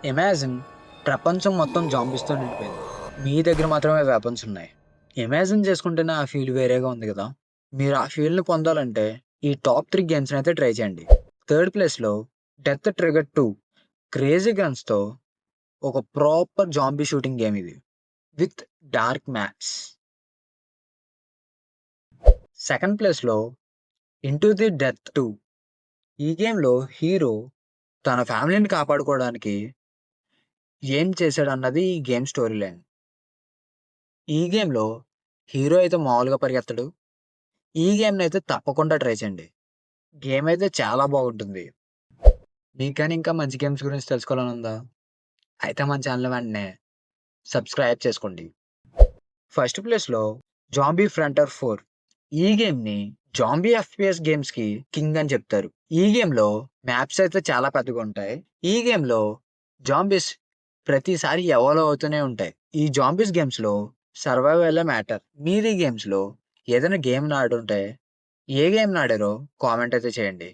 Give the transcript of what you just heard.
Imagine ప్రపంచం మొత్తం జాంబీస్‌తో నిండిపోయింది. మీ దగ్గర మాత్రమే వెపన్స్ ఉన్నాయి. ఇమాజిన్ చేసుకుంటేనే ఆ ఫీల్ వేరేగా ఉంది గదా! మీరు ఆ ఫీల్‌ని పొందాలంటే ఈ టాప్ 3 గేమ్స్‌నైతే ట్రై చేయండి. థర్డ్ ప్లేస్‌లో 'డెత్ ట్రిగర్ 2' క్రేజీ గన్స్‌తో ఒక ప్రాపర్ జాంబీ షూటింగ్ గేమ్ ఇది. With dark maps. సెకండ్ ప్లేస్‌లో 'ఇంటూ ది డెత్ 2' ఈ గేమ్‌లో హీరో తన ఫ్యామిలీని కాపాడుకోవడానికి ఏం చేశాడన్నది ఈ గేమ్ స్టోరీ లైన్. ఈ గేమ్‌లో హీరో అయితే మామూలుగా పరిగెత్తడు. ఈ గేమ్‌నైతే తప్పకుండా ట్రై చేయండి. గేమ్ అయితే చాలా బాగుంటుంది. మీకు గాని ఇంకా మంచి గేమ్స్ గురించి తెలుసుకోవాలని ఉందా? అయితే మన ఛానల్ వెంటనే సబ్స్క్రైబ్ చేసుకోండి. ఫస్ట్ ప్లేస్‌లో 'జాంబీ ఫ్రంటియర్ 4' ఈ గేమ్‌ని జాంబీ ఎఫ్‌పిఎస్ గేమ్స్‌కి కింగ్ అని చెప్తారు. ఈ గేమ్‌లో మ్యాప్స్ అయితే చాలా పెద్దగా ఉంటాయి. ఈ గేమ్‌లో జాంబీస్ ప్రతిసారి ఎవాల్వ్ అవుతూనే ఉంటాయి. ఈ జాంబీస్ గేమ్స్‌లో సర్వైవలే మ్యాటర్. మీరు ఈ గేమ్స్‌లో ఏదైనా గేమ్‌ని ఆడుంటే ఏ గేమ్‌ని ఆడారో కామెంట్ అయితే చేయండి.